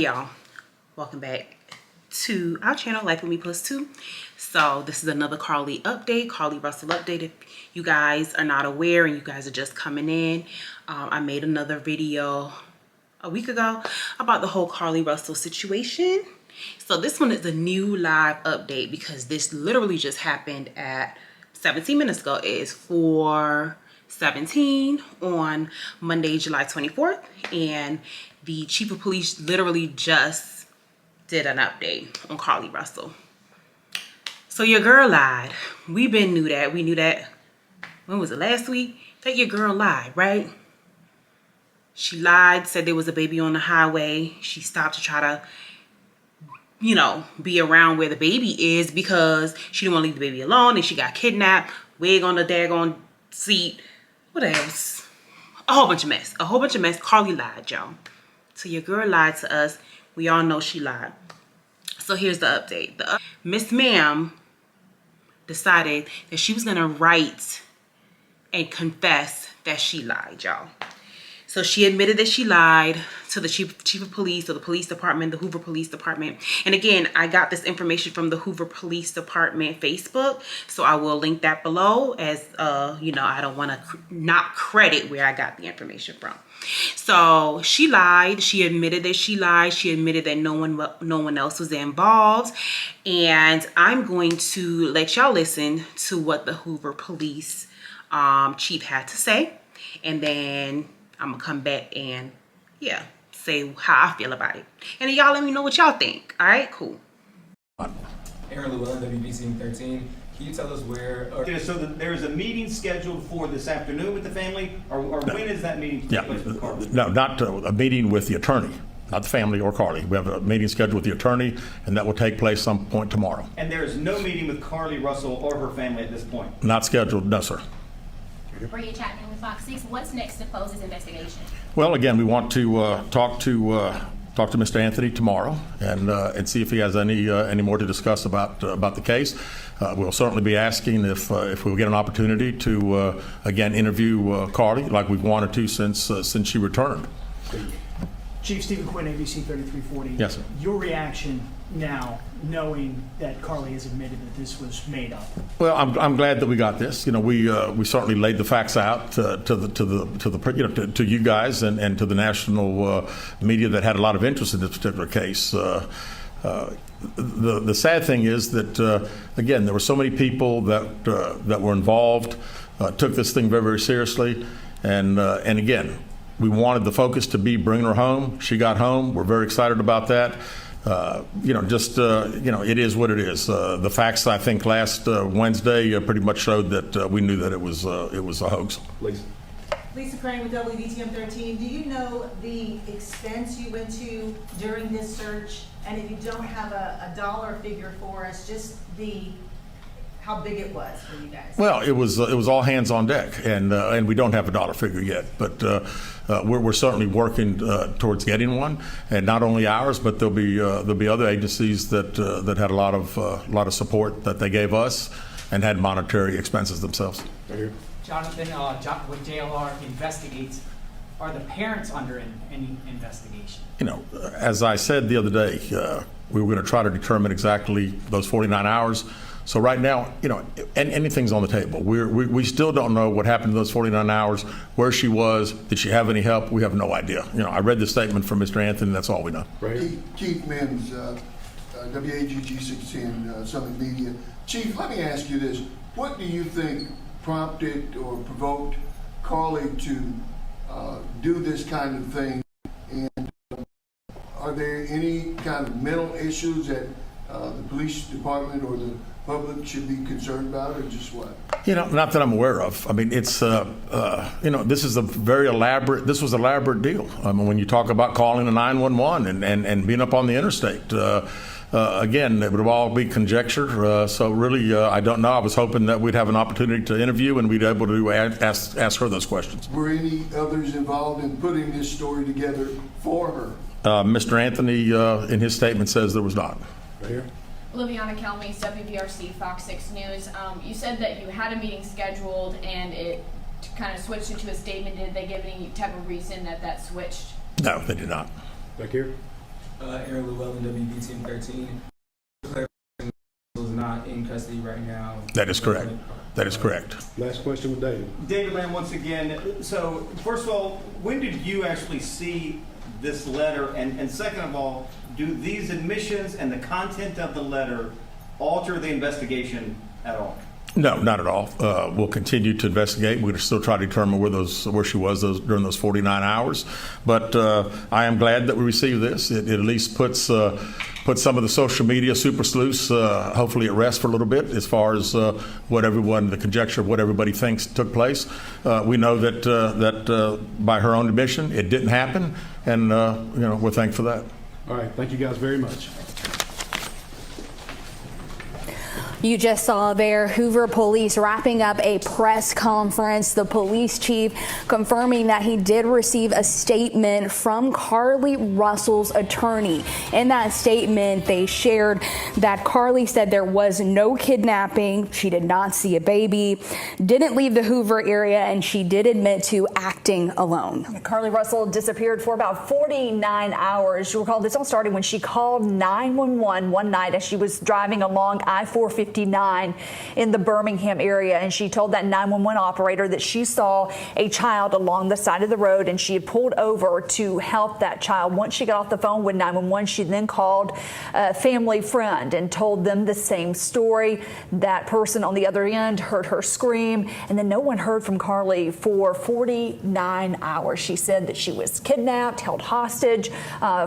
y'all, welcome back to our channel, Life With Me +2. So this is another Carlee update, Carlee Russell update. If you guys are not aware and you guys are just coming in, I made another video a week ago about the whole Carlee Russell situation. So this one is a new live update because this literally just happened at 17 minutes ago. It is 4:17 on Monday, July 24th, and the chief of police literally just did an update on Carlee Russell. So your girl lied. We knew that. We knew that, when was it, last week? That your girl lied, right? She lied, said there was a baby on the highway. She stopped to try to, you know, be around where the baby is because she didn't want to leave the baby alone, and she got kidnapped, wig on the daggone seat. What else? A whole bunch of mess. A whole bunch of mess. Carlee lied, y'all. So your girl lied to us. We all know she lied. So here's the update. Miss Ma'am decided that she was gonna write and confess that she lied, y'all. So she admitted that she lied to the chief of police, or the police department, the Hoover Police Department. And again, I got this information from the Hoover Police Department Facebook, so I will link that below, as you know, I don't want to not credit where I got the information from. So she lied. She admitted that she lied. She admitted that no one else was involved. And I'm going to let y'all listen to what the Hoover Police chief had to say, and then I'm gonna come back and say how I feel about it, and then y'all let me know what y'all think. All right, cool. Aaron Llewellyn, WBC 13. Can you tell us where? So there is a meeting scheduled for this afternoon with the family, or when is that meeting taking place with Carlee? No, not a meeting with the attorney, not the family or Carlee. We have a meeting scheduled with the attorney, and that will take place some point tomorrow. And there is no meeting with Carlee Russell or her family at this point? Not scheduled, no, sir. Bree Chapman with Fox 6. What's next to Fose's investigation? Well, again, we want to talk to Mr. Anthony tomorrow and see if he has any more to discuss about the case. We'll certainly be asking if we'll get an opportunity to again interview Carlee, like we've wanted to since she returned. Chief Stephen Quinn, ABC 3340. Yes, sir. Your reaction now, knowing that Carlee has admitted that this was made up? Well, I'm glad that we got this. You know, we certainly laid the facts out to you guys and to the national media that had a lot of interest in this particular case. The sad thing is that again, there were so many people that were involved, took this thing very, very seriously, and again, we wanted the focus to be bringing her home. She got home. We're very excited about that. It is what it is. The facts, I think, last Wednesday pretty much showed that we knew that it was a hoax. Lisa Crane with WBTM 13. Do you know the expense you went to during this search? And if you don't have a dollar figure for us, just how big it was for you guys? Well, it was all hands on deck, and we don't have a dollar figure yet, but we're certainly working towards getting one, and not only ours, but there'll be other agencies that had a lot of support that they gave us, and had monetary expenses themselves. Jonathan, when JLR investigates, are the parents under any investigation? You know, as I said the other day, we were going to try to determine exactly those 49 hours. So right now, you know, anything's on the table. We still don't know what happened in those 49 hours, where she was, did she have any help? We have no idea. You know, I read the statement from Mr. Anthony, that's all we know. Right. Keith Mims, WAGG 610, Southern Media. Chief, let me ask you this. What do you think prompted or provoked Carlee to do this kind of thing? And are there any kind of mental issues that the police department or the public should be concerned about, or just what? You know, not that I'm aware of. I mean, it's you know, this was an elaborate deal. I mean, when you talk about calling a 911 and being up on the interstate, again, it would all be conjecture. So really, I don't know. I was hoping that we'd have an opportunity to interview and we'd be able to ask her those questions. Were any others involved in putting this story together for her? Mr. Anthony, in his statement, says there was not. Right here. Liviana Kelmes, WBRC, Fox 6 News. You said that you had a meeting scheduled and it kind of switched into a statement. Did they give any type of reason that switched? No, they did not. Back here. Aaron Llewellyn, WB Team 13. Was not in custody right now. That is correct. That is correct. Last question with David. David Lamb, once again. So, first of all, when did you actually see this letter? And second of all, do these admissions and the content of the letter alter the investigation at all? No, not at all. We'll continue to investigate. We're going to still try to determine where she was during those 49 hours. But I am glad that we received this. It at least puts some of the social media super sleuths hopefully at rest for a little bit as far as the conjecture of what everybody thinks took place. We know that by her own admission, it didn't happen, and we're thankful for that. All right, thank you guys very much. You just saw there Hoover police wrapping up a press conference. The police chief confirming that he did receive a statement from Carlee Russell's attorney. In that statement, they shared that Carlee said there was no kidnapping. She did not see a baby, didn't leave the Hoover area, and she did admit to acting alone. Carlee Russell disappeared for about 49 hours. You recall this all started when she called 911 one night as she was driving along I-459 in the Birmingham area, and she told that 911 operator that she saw a child along the side of the road and she had pulled over to help that child. Once she got off the phone with 911, she then called a family friend and told them the same story. That person on the other end heard her scream, and then no one heard from Carlee for 49 hours. She said that she was kidnapped, held hostage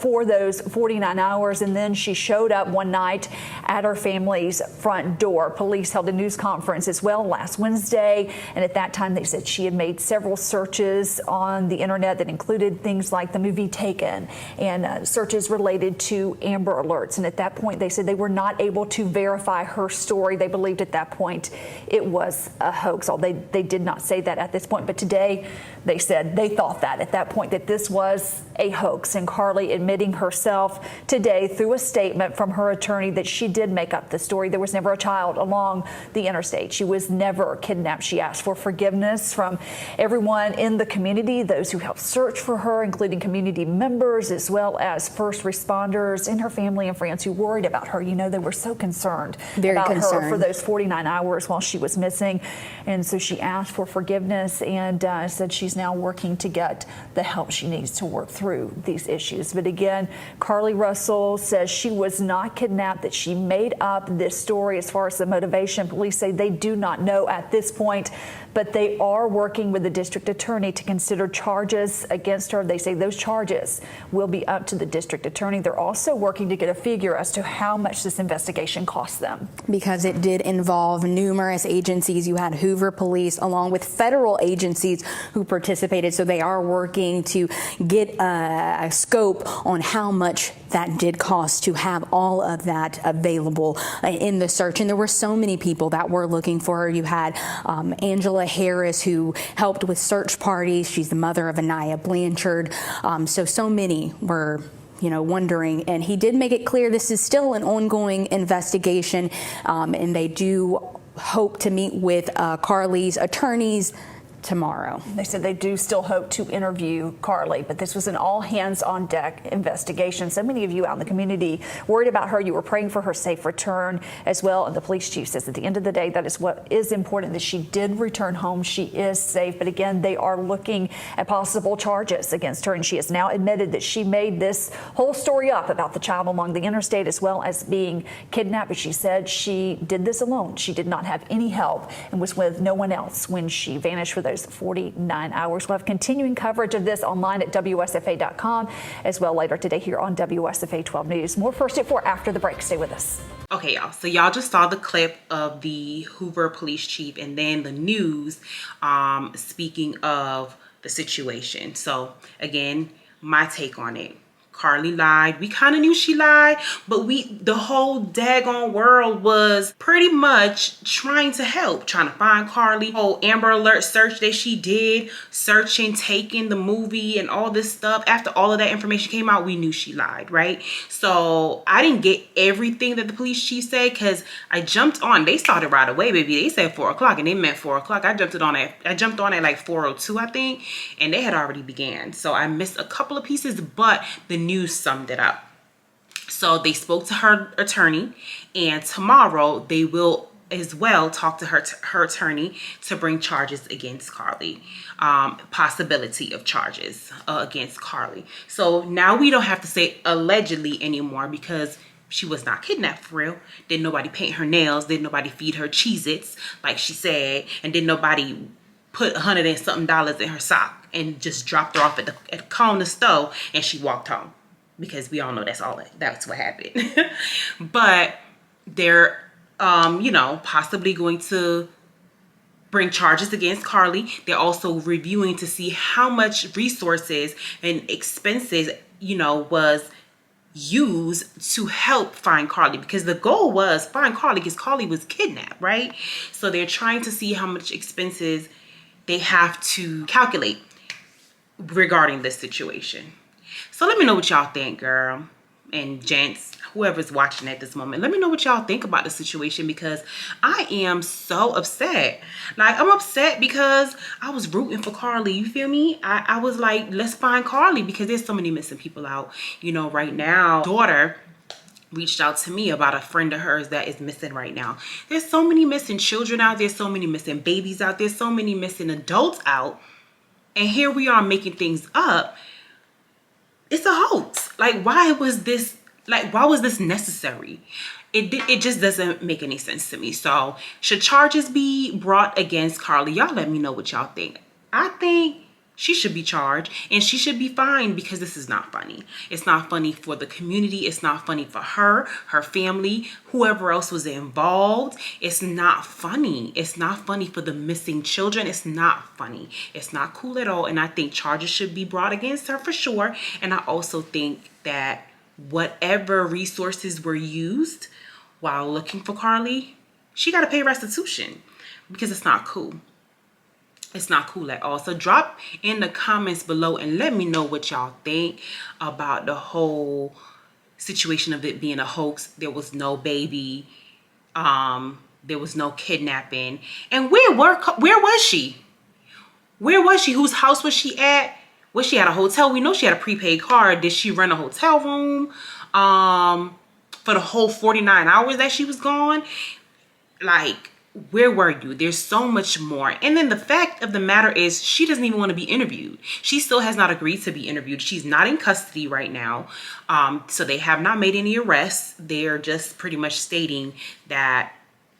for those 49 hours, and then she showed up one night at her family's front door. Police held a news conference as well last Wednesday, and at that time they said she had made several searches on the internet that included things like the movie Taken and searches related to Amber Alerts. And at that point they said they were not able to verify her story. They believed at that point it was a hoax. They did not say that at this point, but today they said they thought that at that point that this was a hoax, and Carlee admitting herself today through a statement from her attorney that she did make up the story. There was never a child along the interstate. She was never kidnapped. She asked for forgiveness from everyone in the community, those who helped search for her, including community members as well as first responders and her family and friends who worried about her. You know, they were so concerned about her for those 49 hours while she was missing. And so she asked for forgiveness and said she's now working to get the help she needs to work through these issues. But again, Carlee Russell says she was not kidnapped, that she made up this story. As far as the motivation, police say they do not know at this point, but they are working with the district attorney to consider charges against her. They say those charges will be up to the district attorney. They're also working to get a figure as to how much this investigation cost them. Because it did involve numerous agencies. You had Hoover police along with federal agencies who participated. So they are working to get a scope on how much that did cost to have all of that available in the search. And there were so many people that were looking for her. You had Angela Harris, who helped with search parties. She's the mother of Anaya Blanchard. So many were wondering, and he did make it clear this is still an ongoing investigation, and they do hope to meet with Carlee's attorneys tomorrow. They said they do still hope to interview Carlee, but this was an all-hands-on-deck investigation. So many of you out in the community worried about her. You were praying for her safe return as well, and the police chief says at the end of the day that is what is important, that she did return home. She is safe, but again, they are looking at possible charges against her, and she has now admitted that she made this whole story up about the child along the interstate as well as being kidnapped, but she said she did this alone. She did not have any help and was with no one else when she vanished for those 49 hours. We'll have continuing coverage of this online at WSFA.com as well later today here on WSFA 12 News. More First at 4 after the break. Stay with us. Okay, y'all. So y'all just saw the clip of the Hoover police chief and then the news speaking of the situation. So again, my take on it. Carlee lied. We kind of knew she lied, but the whole daggone world was pretty much trying to help, trying to find Carlee. Whole Amber Alert search that she did, searching, taking the movie and all this stuff. After all of that information came out, we knew she lied, right? So I didn't get everything that the police chief said because I jumped on. They started right away, baby. They said 4 o'clock and they meant 4 o'clock. I jumped on at like 4:02, I think, and they had already began. So I missed a couple of pieces, but the news summed it up. So they spoke to her attorney, and tomorrow they will as well talk to her attorney to bring charges against Carlee, possibility of charges against Carlee. So now we don't have to say allegedly anymore, because she was not kidnapped for real. Didn't nobody paint her nails, didn't nobody feed her Cheez-Its like she said, and didn't nobody put $100 and something in her sock and just dropped her off at the corner store and she walked home, because we all know that's what happened. But they're you know, possibly going to bring charges against Carlee. They're also reviewing to see how much resources and expenses, you know, was used to help find Carlee, because the goal was find Carlee because Carlee was kidnapped, right? So they're trying to see how much expenses they have to calculate regarding this situation. So let me know what y'all think, girl and gents, whoever's watching at this moment. Let me know what y'all think about the situation, because I am so upset. Like, I'm upset because I was rooting for Carlee, you feel me? I was like, let's find Carlee, because there's so many missing people out, you know, right now. Daughter reached out to me about a friend of hers that is missing right now. There's so many missing children out there, so many missing babies out there, so many missing adults out, and here we are making things up. It's a hoax. Like, why was this necessary? It just doesn't make any sense to me. So should charges be brought against Carlee? Y'all let me know what y'all think. I think she should be charged and she should be fined, because this is not funny. It's not funny for the community. It's not funny for her family, whoever else was involved. It's not funny. It's not funny for the missing children. It's not funny. It's not cool at all. And I think charges should be brought against her for sure. And I also think that whatever resources were used while looking for Carlee, she got to pay restitution, because it's not cool. It's not cool at all. So drop in the comments below and let me know what y'all think about the whole situation of it being a hoax. There was no baby. There was no kidnapping. And where was she? Where was she? Whose house was she at? Was she at a hotel? We know she had a prepaid card. Did she rent a hotel room for the whole 49 hours that she was gone? Like, where were you? There's so much more. And then the fact of the matter is, she doesn't even want to be interviewed. She still has not agreed to be interviewed. She's not in custody right now. So they have not made any arrests. They're just pretty much stating that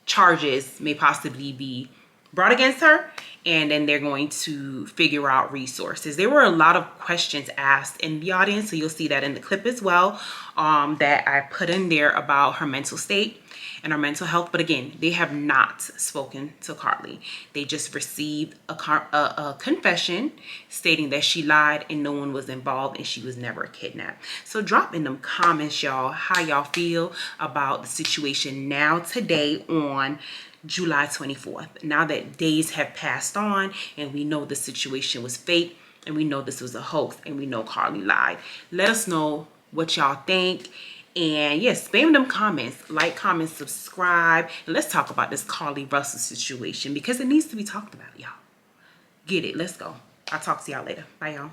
charges may possibly be brought against her, and then they're going to figure out resources. There were a lot of questions asked in the audience, so you'll see that in the clip as well, that I put in there about her mental state and her mental health. But again, they have not spoken to Carlee. They just received a confession stating that she lied and no one was involved and she was never kidnapped. So drop in them comments, y'all, how y'all feel about the situation now today on July 24th. Now that days have passed on and we know the situation was fake and we know this was a hoax and we know Carlee lied. Let us know what y'all think. And yes, spam them comments, like, comment, subscribe, and let's talk about this Carlee Russell situation, because it needs to be talked about, y'all. Get it? Let's go. I'll talk to y'all later. Bye, y'all.